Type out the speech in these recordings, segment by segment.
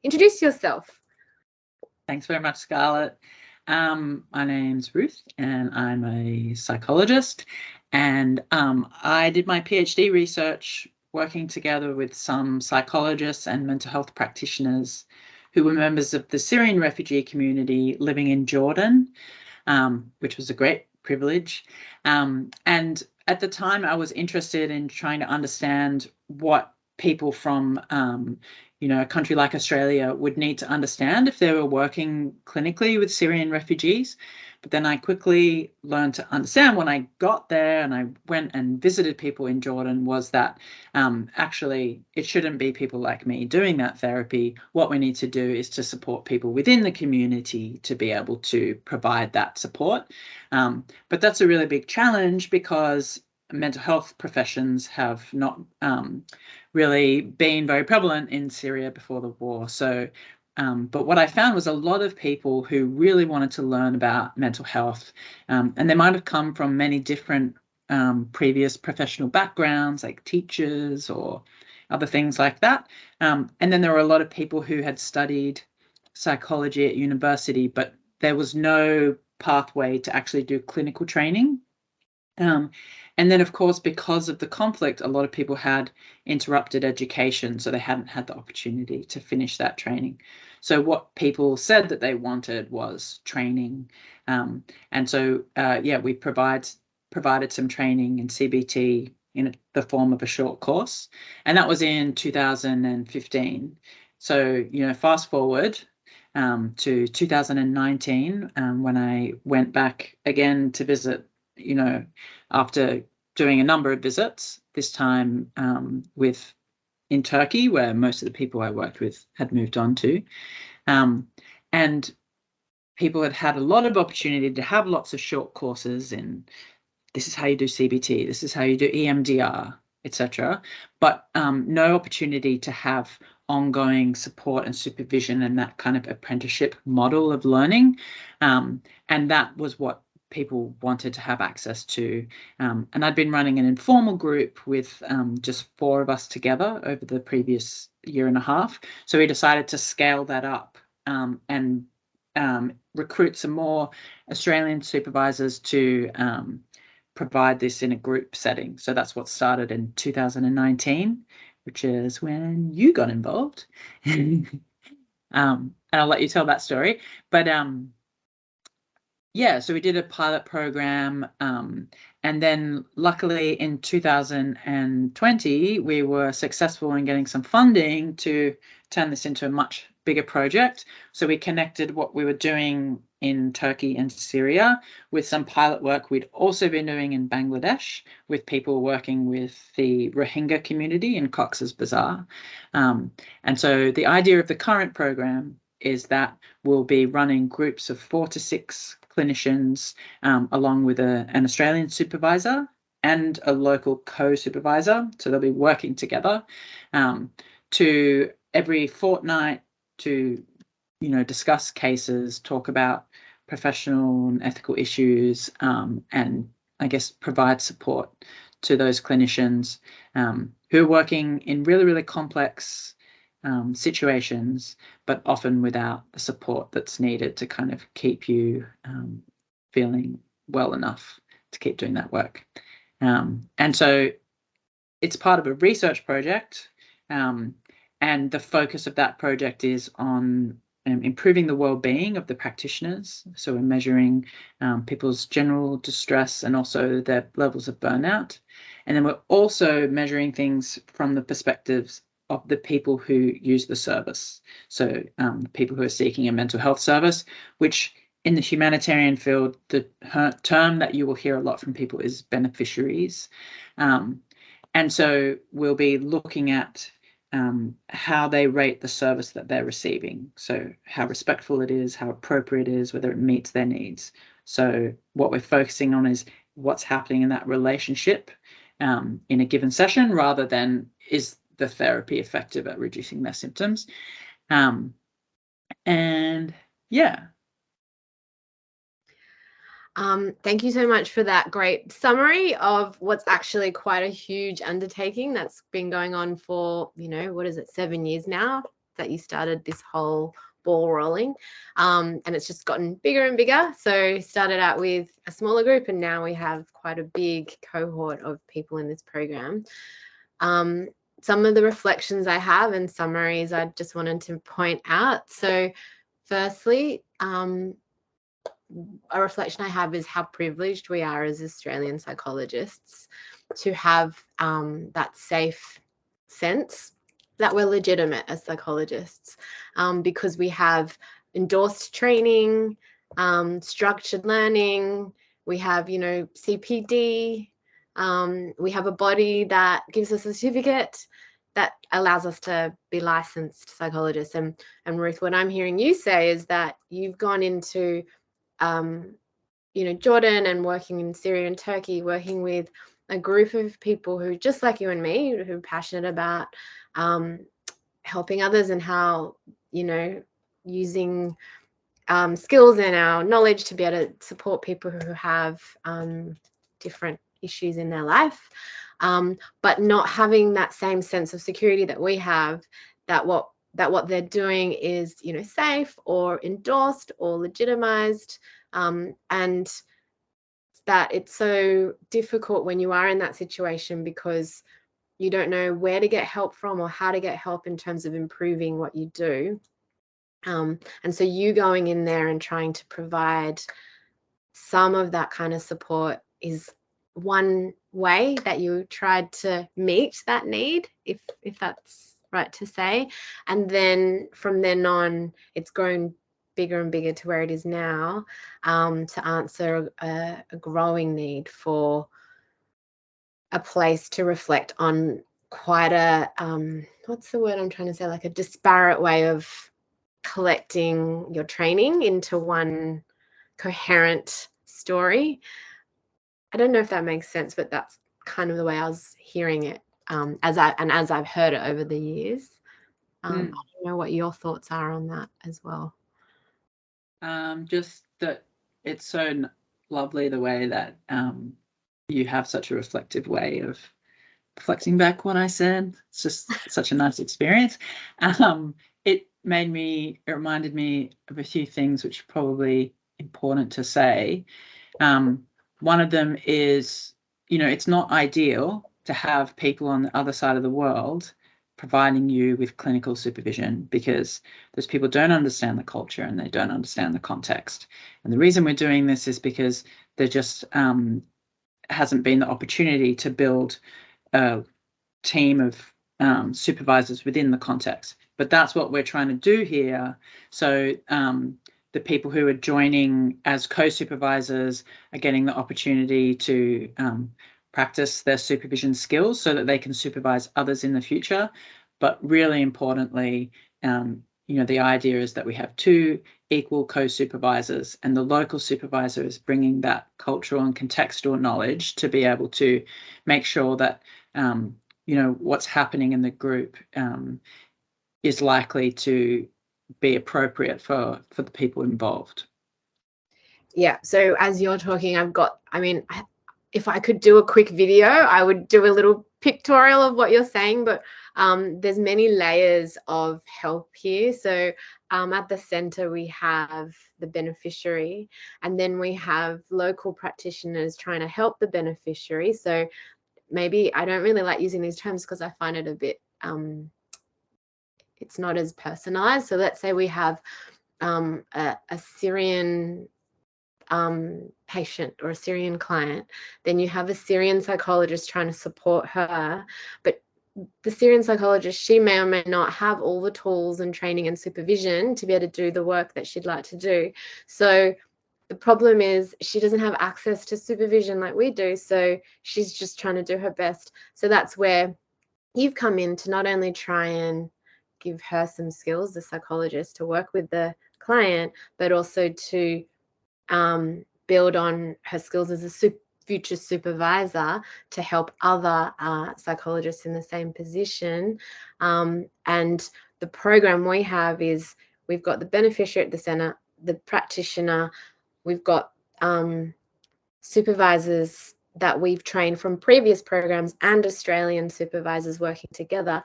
introduce yourself. Thanks very much, Scarlett. My name's Ruth, and I'm a psychologist. And I did my PhD research working together with some psychologists and mental health practitioners who were members of the Syrian refugee community living in Jordan, which was a great privilege. And at the time, I was interested in trying to understand what people from a country like Australia would need to understand if they were working clinically with Syrian refugees. But then I quickly learned to understand when I got there and I went and visited people in Jordan was that actually it shouldn't be people like me doing that therapy. What we need to do is to support people within the community to be able to provide that support. But that's a really big challenge because mental health professions have not really been very prevalent in Syria before the war. So, but what I found was a lot of people who really wanted to learn about mental health, and they might have come from many different previous professional backgrounds, like teachers or other things like that. And then there were a lot of people who had studied psychology at university, but there was no pathway to actually do clinical training. And then, of course, because of the conflict, a lot of people had interrupted education, so they hadn't had the opportunity to finish that training. So what people said that they wanted was training. And so, we provided some training in CBT in the form of a short course. And that was in 2015. So, fast forward to 2019, when I went back again to visit, after doing a number of visits, this time in Turkey, where most of the people I worked with had moved on to. And people had a lot of opportunity to have lots of short courses in this is how you do CBT, this is how you do EMDR, etc. But no opportunity to have ongoing support and supervision and that kind of apprenticeship model of learning. And that was what people wanted to have access to. And I'd been running an informal group with just 4 of us together over the previous year and a half. So we decided to scale that up and recruit some more Australian supervisors to provide this in a group setting. So that's what started in 2019, which is when you got involved. And I'll let you tell that story. But so we did a pilot program, and then luckily in 2020, we were successful in getting some funding to turn this into a much bigger project. So we connected what we were doing in Turkey and Syria with some pilot work we'd also been doing in Bangladesh with people working with the Rohingya community in Cox's Bazar. And so the idea of the current program is that we'll be running groups of 4 to 6 clinicians along with an Australian supervisor and a local co-supervisor. So they'll be working together to every fortnight to discuss cases, talk about professional and ethical issues, and I guess provide support to those clinicians who are working in really, really complex situations, but often without the support that's needed to kind of keep you feeling well enough to keep doing that work. And so it's part of a research project, and the focus of that project is on improving the well-being of the practitioners. So we're measuring people's general distress and also their levels of burnout. And then we're also measuring things from the perspectives of the people who use the service. So people who are seeking a mental health service, which in the humanitarian field, the term that you will hear a lot from people is beneficiaries. And so we'll be looking at how they rate the service that they're receiving. So how respectful it is, how appropriate it is, whether it meets their needs. So what we're focusing on is what's happening in that relationship in a given session, rather than is the therapy effective at reducing their symptoms. Thank you so much for that great summary of what's actually quite a huge undertaking that's been going on for, 7 years now, that you started this whole ball rolling, and it's just gotten bigger and bigger. So started out with a smaller group, and now we have quite a big cohort of people in this program. Some of the reflections I have and summaries I just wanted to point out. So firstly, a reflection I have is how privileged we are as Australian psychologists to have that safe sense that we're legitimate as psychologists, because we have endorsed training, structured learning, we have, CPD, we have a body that gives us a certificate that allows us to be licensed psychologists. And Ruth, what I'm hearing you say is that you've gone into Jordan and working in Syria and Turkey, working with a group of people who, just like you and me, who are passionate about helping others and how, using skills and our knowledge to be able to support people who have different issues in their life, but not having that same sense of security that we have, that what they're doing is, safe or endorsed or legitimized, and that it's so difficult when you are in that situation because you don't know where to get help from or how to get help in terms of improving what you do. And so you going in there and trying to provide some of that kind of support is one way that you tried to meet that need, if that's right to say. And then from then on, it's grown bigger and bigger to where it is now, to answer a growing need for a place to reflect on quite a, what's the word I'm trying to say, like a disparate way of collecting your training into one coherent story. I don't know if that makes sense, but that's kind of the way I was hearing it, as I've heard it over the years. I don't know what your thoughts are on that as well. Just that it's so lovely the way that you have such a reflective way of reflecting back what I said. It's just such a nice experience. It reminded me of a few things which are probably important to say. One of them is, it's not ideal to have people on the other side of the world providing you with clinical supervision, because those people don't understand the culture and they don't understand the context. And the reason we're doing this is because there just hasn't been the opportunity to build a team of supervisors within the context. But that's what we're trying to do here. So the people who are joining as co-supervisors are getting the opportunity to practice their supervision skills so that they can supervise others in the future. But really importantly, the idea is that we have two equal co-supervisors, and the local supervisor is bringing that cultural and contextual knowledge to be able to make sure that what's happening in the group is likely to be appropriate for the people involved. Yeah, so as you're talking, if I could do a quick video, I would do a little pictorial of what you're saying, but there's many layers of help here. So at the center, we have the beneficiary, and then we have local practitioners trying to help the beneficiary. So maybe I don't really like using these terms because I find it a bit, it's not as personalized. So let's say we have a Syrian patient or a Syrian client, then you have a Syrian psychologist trying to support her, but the Syrian psychologist, she may or may not have all the tools and training and supervision to be able to do the work that she'd like to do. So the problem is she doesn't have access to supervision like we do, so she's just trying to do her best. So that's where you've come in to not only try and give her some skills, the psychologist, to work with the client, but also to build on her skills as a future supervisor to help other psychologists in the same position. And the program we have is we've got the beneficiary at the center, the practitioner, we've got supervisors that we've trained from previous programs and Australian supervisors working together.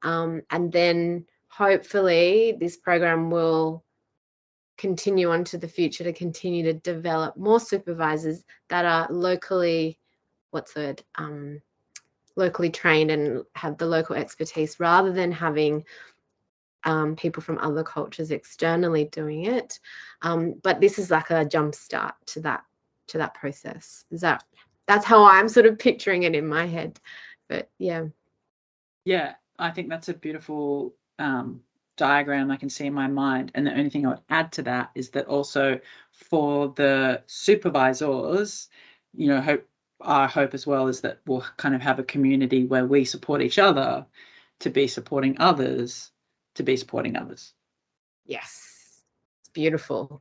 And then hopefully this program will continue on to the future to continue to develop more supervisors that are locally, locally trained and have the local expertise, rather than having people from other cultures externally doing it. But this is like a jump start to that process. That's how I'm sort of picturing it in my head. But yeah. Yeah, I think that's a beautiful diagram I can see in my mind. And the only thing I would add to that is that also for the supervisors, our hope as well is that we'll kind of have a community where we support each other to be supporting others, to be supporting others. Yes, it's beautiful.